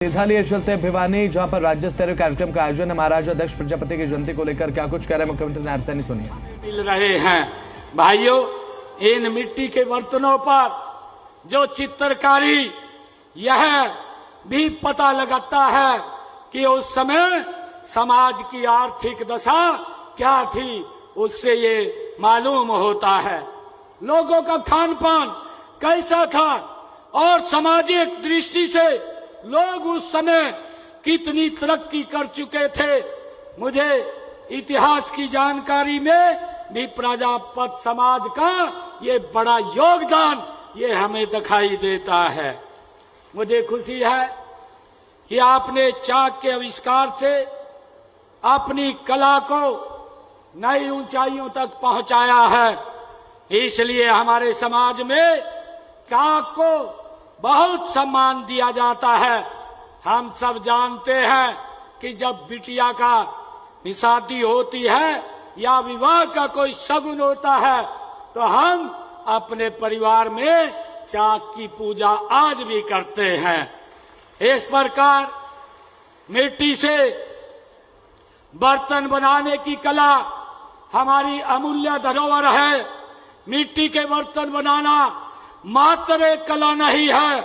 मेघालय चलते भिवानी, जहां पर राज्य स्तरीय कार्यक्रम का आयोजन है। महाराजा दक्ष प्रजापति की जयंती को लेकर क्या कुछ कह रहे हैं मुख्यमंत्री नायब सैनी, सुनिए। मिल रहे हैं भाइयों, इन मिट्टी के बर्तनों पर जो चित्रकारी, यह भी पता लगाता है कि उस समय समाज की आर्थिक दशा क्या थी, उससे ये मालूम होता है। लोगों का खान पान कैसा था और सामाजिक दृष्टि से लोग उस समय कितनी तरक्की कर चुके थे। मुझे इतिहास की जानकारी में भी प्रजापत समाज का ये बड़ा योगदान ये हमें दिखाई देता है। मुझे खुशी है कि आपने चाक के आविष्कार से अपनी कला को नई ऊंचाइयों तक पहुंचाया है। इसलिए हमारे समाज में चाक को बहुत सम्मान दिया जाता है। हम सब जानते हैं कि जब बिटिया का शादी होती है या विवाह का कोई शगुन होता है तो हम अपने परिवार में चाक की पूजा आज भी करते हैं। इस प्रकार मिट्टी से बर्तन बनाने की कला हमारी अमूल्य धरोहर है। मिट्टी के बर्तन बनाना मात्र एक कला नहीं है,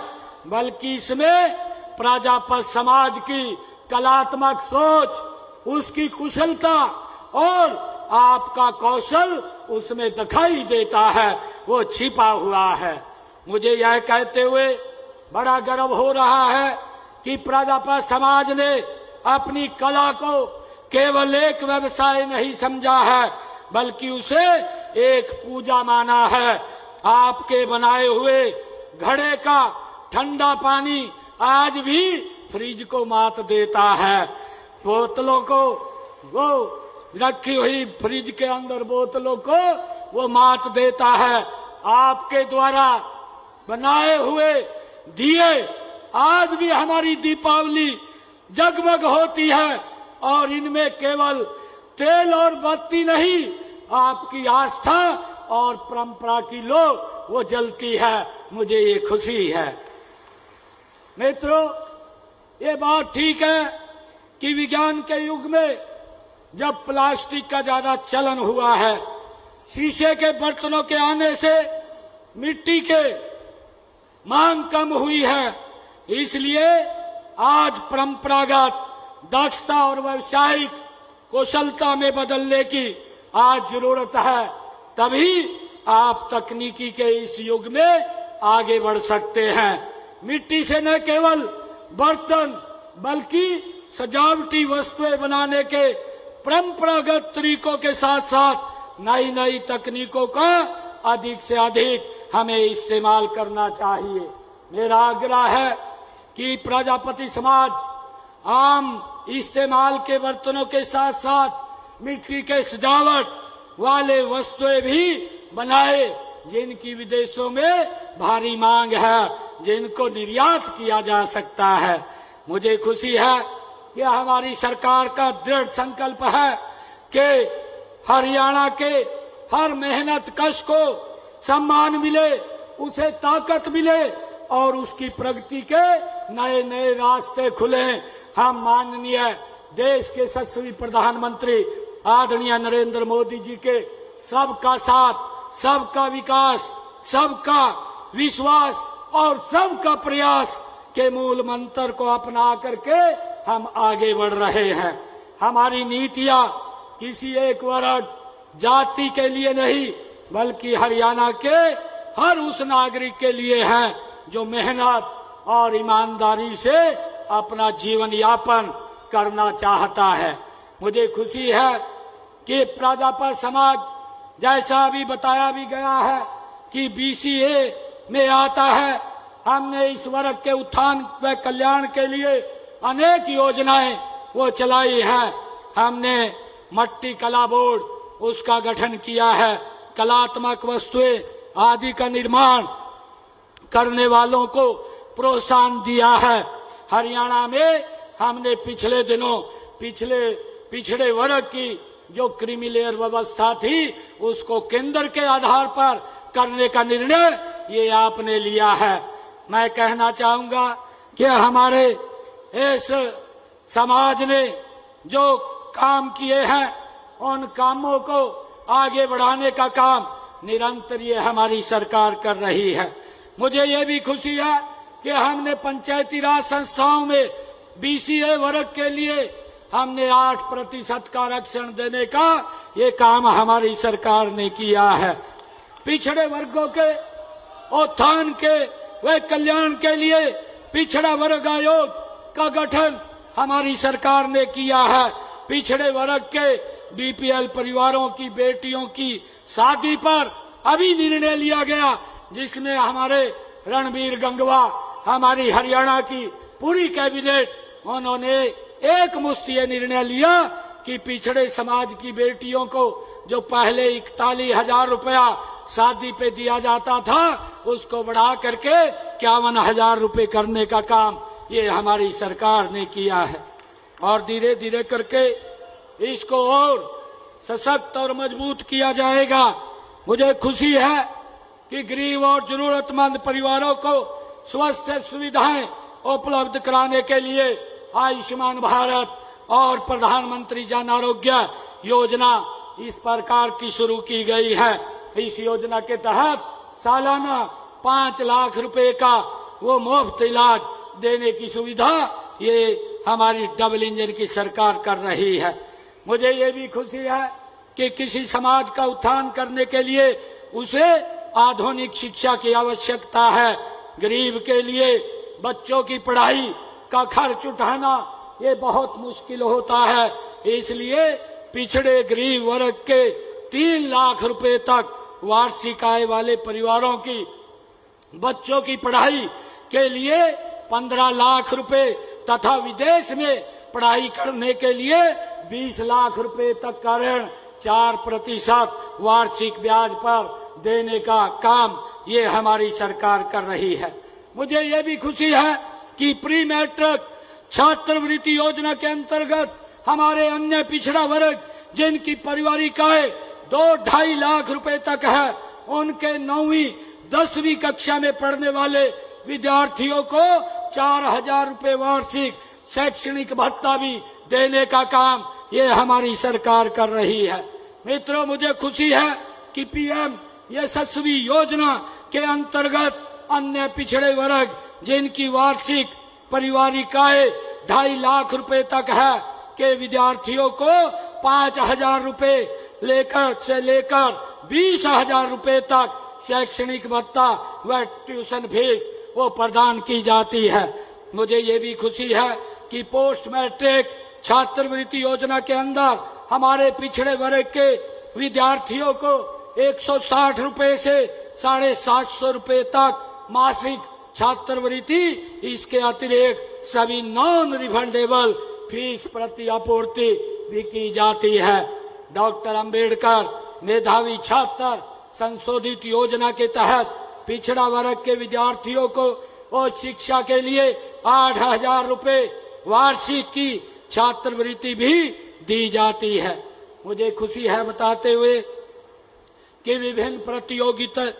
बल्कि इसमें प्रजापत समाज की कलात्मक सोच, उसकी कुशलता और आपका कौशल उसमें दिखाई देता है, वो छिपा हुआ है। मुझे यह कहते हुए बड़ा गर्व हो रहा है कि प्रजापत समाज ने अपनी कला को केवल एक व्यवसाय नहीं समझा है, बल्कि उसे एक पूजा माना है। आपके बनाए हुए घड़े का ठंडा पानी आज भी फ्रिज को मात देता है। बोतलों को, वो रखी हुई फ्रिज के अंदर बोतलों को वो मात देता है। आपके द्वारा बनाए हुए दिए आज भी हमारी दीपावली जगमग होती है और इनमें केवल तेल और बत्ती नहीं, आपकी आस्था और परंपरा की लो वो जलती है। मुझे ये खुशी है। मित्रों, ये बात ठीक है कि विज्ञान के युग में जब प्लास्टिक का ज्यादा चलन हुआ है, शीशे के बर्तनों के आने से मिट्टी के मांग कम हुई है। इसलिए आज परंपरागत दक्षता और व्यावसायिक कुशलता में बदलने की आज जरूरत है। तभी आप तकनीकी के इस युग में आगे बढ़ सकते हैं। मिट्टी से न केवल बर्तन बल्कि सजावटी वस्तुएं बनाने के परंपरागत तरीकों के साथ साथ नई नई तकनीकों का अधिक से अधिक हमें इस्तेमाल करना चाहिए। मेरा आग्रह है कि प्रजापति समाज आम इस्तेमाल के बर्तनों के साथ साथ मिट्टी के सजावट वाले वस्तुएं भी बनाए, जिनकी विदेशों में भारी मांग है, जिनको निर्यात किया जा सकता है। मुझे खुशी है कि हमारी सरकार का दृढ़ संकल्प है कि हरियाणा के हर मेहनत कश को सम्मान मिले, उसे ताकत मिले और उसकी प्रगति के नए नए रास्ते खुले। हम माननीय देश के यशस्वी प्रधानमंत्री आदरणीय नरेंद्र मोदी जी के सबका साथ, सबका विकास, सबका विश्वास और सबका प्रयास के मूल मंत्र को अपना करके हम आगे बढ़ रहे हैं। हमारी नीतियां किसी एक वर्ग जाति के लिए नहीं, बल्कि हरियाणा के हर उस नागरिक के लिए हैं जो मेहनत और ईमानदारी से अपना जीवन यापन करना चाहता है। मुझे खुशी है कि प्रजापत समाज, जैसा अभी बताया भी गया है कि BCA में आता है, हमने इस वर्ग के उत्थान व कल्याण के लिए अनेक योजनाएं वो चलाई हैं। हमने मट्टी कला बोर्ड, उसका गठन किया है। कलात्मक वस्तुएं आदि का निर्माण करने वालों को प्रोत्साहन दिया है। हरियाणा में हमने पिछले दिनों पिछड़े वर्ग की जो क्रीमी लेयर व्यवस्था थी, उसको केंद्र के आधार पर करने का निर्णय ये आपने लिया है। मैं कहना चाहूंगा कि हमारे इस समाज ने जो काम किए हैं उन कामों को आगे बढ़ाने का काम निरंतर ये हमारी सरकार कर रही है। मुझे ये भी खुशी है कि हमने पंचायती राज संस्थाओं में बीसीए वर्ग के लिए हमने 8% का आरक्षण देने का ये काम हमारी सरकार ने किया है। पिछड़े वर्गों के उत्थान के व कल्याण के लिए पिछड़ा वर्ग आयोग का गठन हमारी सरकार ने किया है। पिछड़े वर्ग के बीपीएल परिवारों की बेटियों की शादी पर अभी निर्णय लिया गया, जिसमें हमारे रणबीर गंगवा, हमारी हरियाणा की पूरी कैबिनेट, उन्होंने एक मुश्त ये निर्णय लिया कि पिछड़े समाज की बेटियों को जो पहले 41,000 रुपया शादी पे दिया जाता था उसको बढ़ा करके 51,000 रुपये करने का काम ये हमारी सरकार ने किया है। और धीरे धीरे करके इसको और सशक्त और मजबूत किया जाएगा। मुझे खुशी है कि गरीब और जरूरतमंद परिवारों को स्वास्थ्य सुविधाएं उपलब्ध कराने के लिए आयुष्मान भारत और प्रधानमंत्री जन आरोग्य योजना इस प्रकार की शुरू की गई है। इस योजना के तहत सालाना 5 लाख रुपए का वो मुफ्त इलाज देने की सुविधा ये हमारी डबल इंजन की सरकार कर रही है। मुझे ये भी खुशी है कि किसी समाज का उत्थान करने के लिए उसे आधुनिक शिक्षा की आवश्यकता है। गरीब के लिए बच्चों की पढ़ाई का खर्च उठाना ये बहुत मुश्किल होता है, इसलिए पिछड़े गरीब वर्ग के 3 लाख रुपए तक वार्षिक आय वाले परिवारों की बच्चों की पढ़ाई के लिए 15 लाख रुपए तथा विदेश में पढ़ाई करने के लिए 20 लाख रुपए तक का ऋण 4% वार्षिक ब्याज पर देने का काम ये हमारी सरकार कर रही है। मुझे ये भी खुशी है कि प्री मैट्रिक छात्रवृत्ति योजना के अंतर्गत हमारे अन्य पिछड़ा वर्ग जिनकी पारिवारिक आय 2-2.5 लाख रुपए तक है, उनके 9वीं 10वीं कक्षा में पढ़ने वाले विद्यार्थियों को 4,000 रुपए वार्षिक शैक्षणिक भत्ता भी देने का काम ये हमारी सरकार कर रही है। मित्रों, मुझे खुशी है कि पीएम यशस्वी योजना के अंतर्गत अन्य पिछड़े वर्ग जिनकी वार्षिक पारिवारिक आय 2.5 लाख रुपए तक है के विद्यार्थियों को 5,000 रुपए से लेकर 20,000 रुपए तक शैक्षणिक भत्ता व ट्यूशन फीस वो प्रदान की जाती है। मुझे ये भी खुशी है कि पोस्ट मैट्रिक छात्रवृत्ति योजना के अंदर हमारे पिछड़े वर्ग के विद्यार्थियों को 160 रुपए से 750 रुपए तक मासिक छात्रवृत्ति, इसके अतिरिक्त सभी नॉन रिफंडेबल फीस प्रति आपूर्ति भी की जाती है। डॉक्टर अंबेडकर मेधावी छात्र संशोधित योजना के तहत पिछड़ा वर्ग के विद्यार्थियों को और शिक्षा के लिए 8,000 रुपए वार्षिक की छात्रवृत्ति भी दी जाती है। मुझे खुशी है बताते हुए कि विभिन्न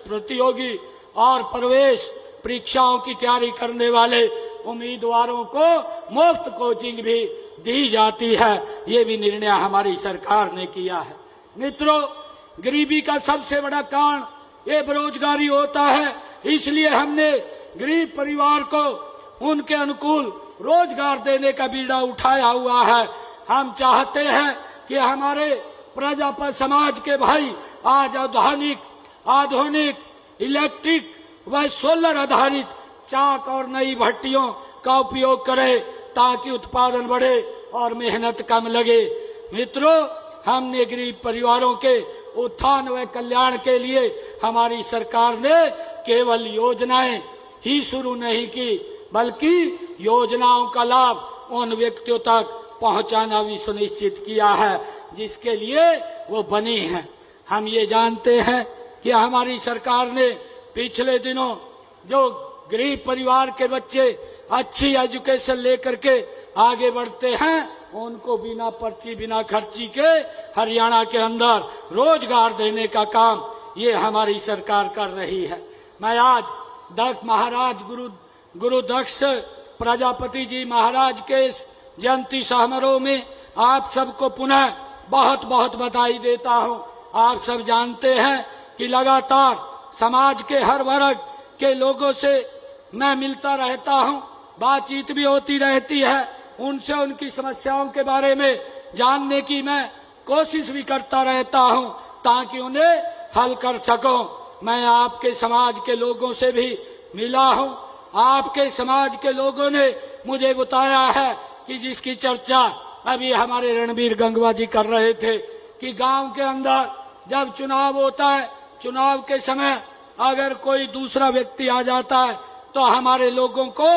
प्रतियोगी और प्रवेश परीक्षाओं की तैयारी करने वाले उम्मीदवारों को मुफ्त कोचिंग भी दी जाती है। ये भी निर्णय हमारी सरकार ने किया है। मित्रों, गरीबी का सबसे बड़ा कारण ये बेरोजगारी होता है, इसलिए हमने गरीब परिवार को उनके अनुकूल रोजगार देने का बीड़ा उठाया हुआ है। हम चाहते हैं कि हमारे प्रजापत समाज के भाई आज आधुनिक इलेक्ट्रिक व सोलर आधारित चाक और नई भट्टियों का उपयोग करें ताकि उत्पादन बढ़े और मेहनत कम लगे। मित्रों, हमने गरीब परिवारों के उत्थान व कल्याण के लिए हमारी सरकार ने केवल योजनाएं ही शुरू नहीं की, बल्कि योजनाओं का लाभ उन व्यक्तियों तक पहुंचाना भी सुनिश्चित किया है जिसके लिए वो बनी है। हम ये जानते हैं कि हमारी सरकार ने पिछले दिनों जो गरीब परिवार के बच्चे अच्छी एजुकेशन लेकर के आगे बढ़ते हैं उनको बिना पर्ची बिना खर्ची के हरियाणा के अंदर रोजगार देने का काम ये हमारी सरकार कर रही है। मैं आज महाराज गुरु दक्ष प्रजापति जी महाराज के इस जयंती समारोह में आप सबको पुनः बहुत बहुत बधाई देता हूं। आप सब जानते हैं कि लगातार समाज के हर वर्ग के लोगों से मैं मिलता रहता हूं, बातचीत भी होती रहती है, उनसे उनकी समस्याओं के बारे में जानने की मैं कोशिश भी करता रहता हूं ताकि उन्हें हल कर सकूं। मैं आपके समाज के लोगों से भी मिला हूं। आपके समाज के लोगों ने मुझे बताया है कि जिसकी चर्चा अभी हमारे रणबीर गंगवा जी कर रहे थे कि गांव के अंदर जब चुनाव होता है, चुनाव के समय अगर कोई दूसरा व्यक्ति आ जाता है तो हमारे लोगों को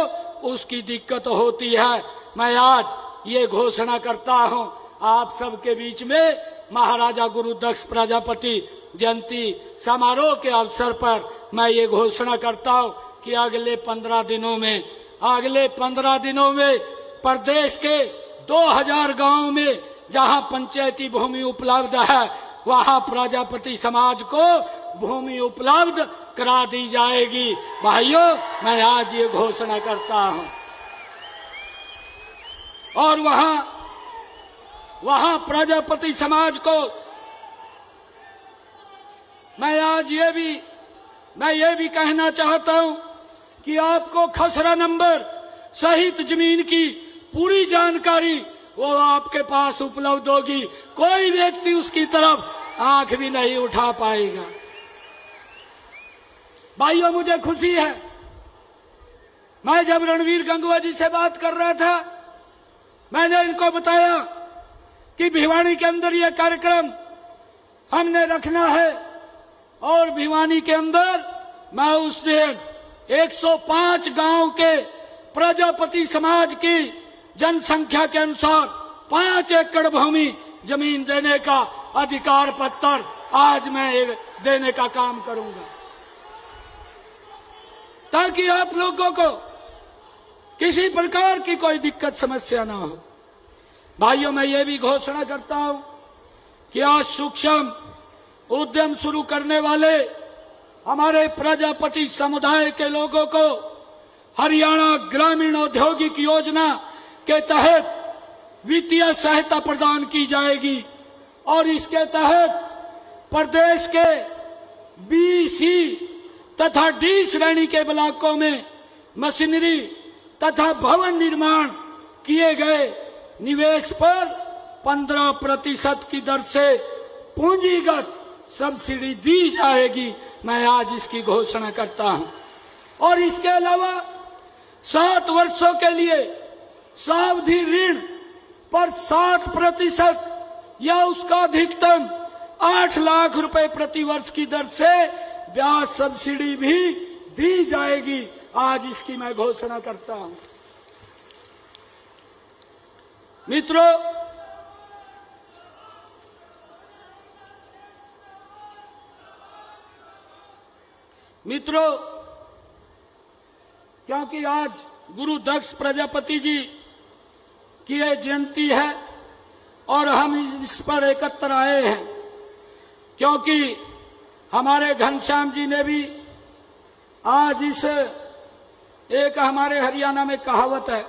उसकी दिक्कत होती है। मैं आज ये घोषणा करता हूं आप सबके बीच में महाराजा गुरुदक्ष प्रजापति जयंती समारोह के अवसर पर मैं ये घोषणा करता हूं कि अगले 15 दिनों में प्रदेश के 2000 गांवों में जहां पंचायती भूमि उपलब्ध है वहां प्रजापति समाज को भूमि उपलब्ध करा दी जाएगी। भाइयों, मैं आज ये घोषणा करता हूं। और वहां प्रजापति समाज को मैं आज ये भी कहना चाहता हूं कि आपको खसरा नंबर सहित जमीन की पूरी जानकारी वो आपके पास उपलब्ध होगी। कोई व्यक्ति उसकी तरफ आंख भी नहीं उठा पाएगा। भाइयों, मुझे खुशी है, मैं जब रणबीर गंगवा जी से बात कर रहा था मैंने इनको बताया कि भिवानी के अंदर यह कार्यक्रम हमने रखना है और भिवानी के अंदर मैं उस दिन 105 गांव के प्रजापति समाज की जनसंख्या के अनुसार 5 एकड़ भूमि जमीन देने का अधिकार पत्र आज मैं देने का काम करूंगा ताकि आप लोगों को किसी प्रकार की कोई दिक्कत समस्या ना हो। भाइयों, मैं ये भी घोषणा करता हूं कि आज सूक्ष्म उद्यम शुरू करने वाले हमारे प्रजापति समुदाय के लोगों को हरियाणा ग्रामीण औद्योगिक योजना के तहत वित्तीय सहायता प्रदान की जाएगी और इसके तहत प्रदेश के बी, सी तथा डी श्रेणी के ब्लॉकों में मशीनरी तथा भवन निर्माण किए गए निवेश पर 15% की दर से पूंजीगत सब्सिडी दी जाएगी। मैं आज इसकी घोषणा करता हूं। और इसके अलावा 7 वर्षों के लिए सावधि ऋण पर 60% या उसका अधिकतम 8 लाख रुपए प्रति वर्ष की दर से ब्याज सब्सिडी भी दी जाएगी। आज इसकी मैं घोषणा करता हूं। मित्रों, क्योंकि आज गुरु दक्ष प्रजापति जी की यह जयंती है और हम इस पर एकत्र आए हैं क्योंकि हमारे घनश्याम जी ने भी आज इस एक हमारे हरियाणा में कहावत है।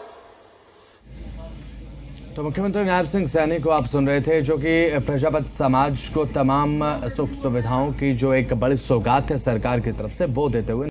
तो मुख्यमंत्री नायब सिंह सैनी को आप सुन रहे थे, जो कि प्रजापति समाज को तमाम सुख सुविधाओं की जो एक बड़ी सौगात है सरकार की तरफ से वो देते हुए